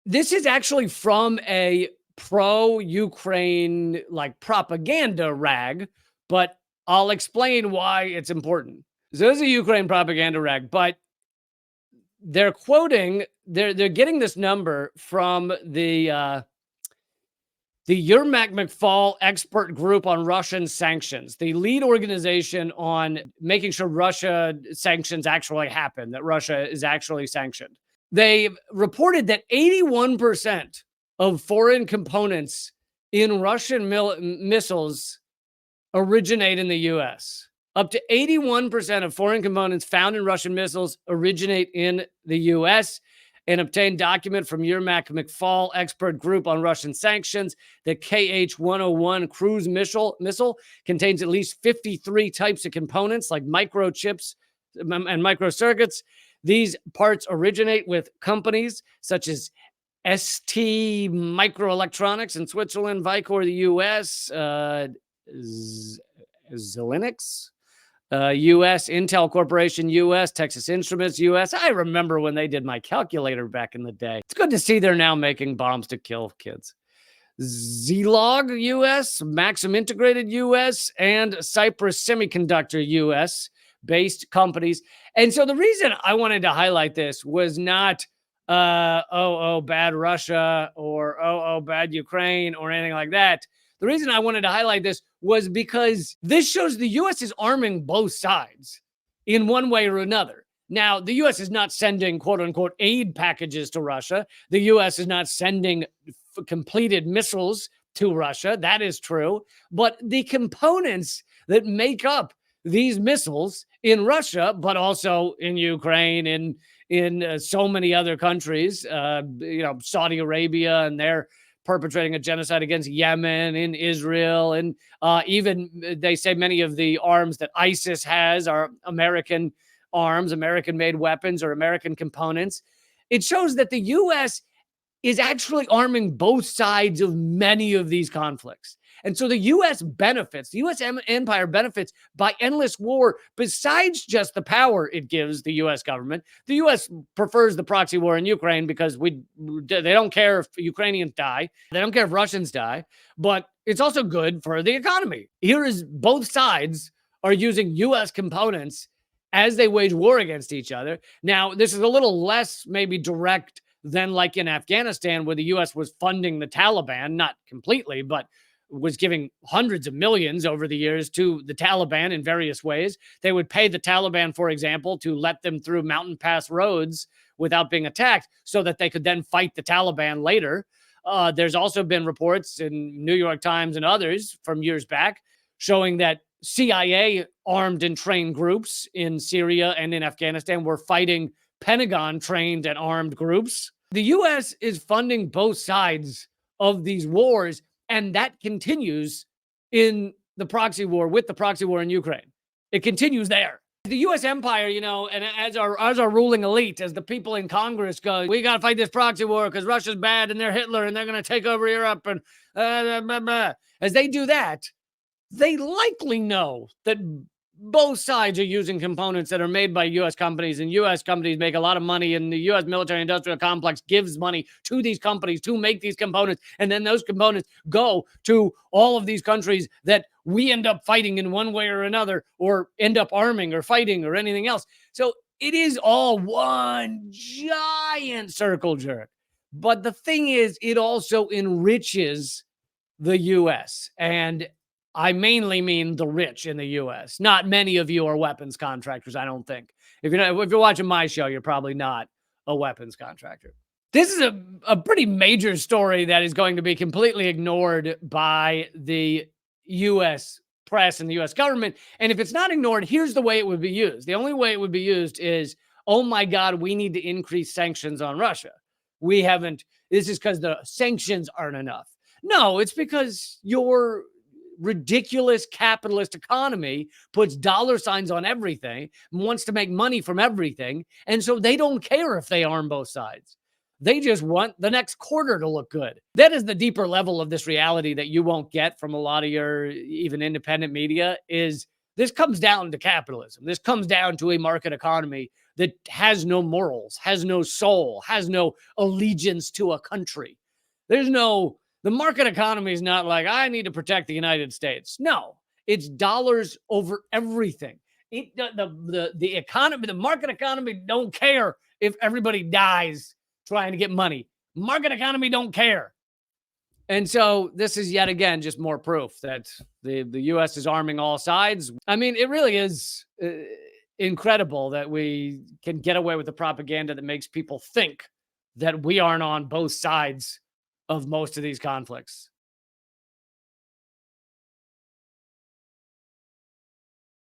This is actually from a pro-Ukraine like propaganda rag, but I'll explain why it's important. So this is a Ukraine propaganda rag, but they're quoting, they're getting this number from the Yermak McFall expert group on Russian sanctions, the lead organization on making sure Russia sanctions actually happen, that Russia is actually sanctioned. They reported that 81% of foreign components in Russian missiles originate in the US. Up to 81% of foreign components found in Russian missiles originate in the US. An obtained document from Yermak McFall expert group on Russian sanctions. The KH-101 cruise missile contains at least 53 types of components like microchips and microcircuits. These parts originate with companies such as ST Microelectronics in Switzerland, Vicor the US, Xilinx US, Intel Corporation US, Texas Instruments US. I remember when they did my calculator back in the day. It's good to see they're now making bombs to kill kids. Zlog US, Maxim Integrated US, and Cypress Semiconductor US based companies. And so the reason I wanted to highlight this was not bad Russia or bad Ukraine or anything like that. The reason I wanted to highlight this was because this shows the U.S. is arming both sides in one way or another. Now, the U.S. is not sending quote unquote aid packages to Russia. The U.S. is not sending completed missiles to Russia. That is true. But the components that make up these missiles in Russia, but also in Ukraine and in so many other countries, Saudi Arabia, and they're perpetrating a genocide against Yemen, in Israel, and even they say many of the arms that ISIS has are American arms, American-made weapons, or American components. It shows that the U.S. is actually arming both sides of many of these conflicts. And so the U.S. benefits, the U.S. empire benefits by endless war besides just the power it gives the U.S. government. The U.S. prefers the proxy war in Ukraine because they don't care if Ukrainians die. They don't care if Russians die. But it's also good for the economy. Here is both sides are using U.S. components as they wage war against each other. Now, this is a little less maybe direct than like in Afghanistan, where the U.S. was funding the Taliban, not completely, but was giving hundreds of millions over the years to the Taliban in various ways. They would pay the Taliban, for example, to let them through mountain pass roads without being attacked so that they could then fight the Taliban later. There's also been reports in New York Times and others from years back showing that CIA armed and trained groups in Syria and in Afghanistan were fighting Pentagon trained and armed groups. The U.S. is funding both sides of these wars, and that continues in the proxy war, with the proxy war in Ukraine. It continues there. The U.S. empire, and as our ruling elite, as the people in Congress go, we got to fight this proxy war because Russia's bad and they're Hitler and they're going to take over Europe. And as they do that, they likely know that both sides are using components that are made by U.S. companies, and U.S. companies make a lot of money, and the U.S. military-industrial complex gives money to these companies to make these components, and then those components go to all of these countries that we end up fighting in one way or another, or end up arming or fighting or anything else. So it is all one giant circle jerk. But the thing is, it also enriches the U.S., and I mainly mean the rich in the U.S. Not many of you are weapons contractors, I don't think. If you're watching my show, you're probably not a weapons contractor. This is a pretty major story that is going to be completely ignored by the U.S. press and the U.S. government. And if it's not ignored, here's the way it would be used. The only way it would be used is, oh my God, we need to increase sanctions on Russia. This is because the sanctions aren't enough. No, it's because your ridiculous capitalist economy puts dollar signs on everything, wants to make money from everything, and so they don't care if they arm both sides. They just want the next quarter to look good. That is the deeper level of this reality that you won't get from a lot of your even independent media, is This comes down to capitalism. This comes down to a market economy that has no morals, has no soul, has no allegiance to a country. The market economy is not like, I need to protect the United States. No, it's dollars over everything. The economy, the market economy don't care if everybody dies trying to get money. Market economy don't care. And so this is yet again just more proof that the U.S. is arming all sides. I mean, it really is incredible that we can get away with the propaganda that makes people think that we aren't on both sides of most of these conflicts.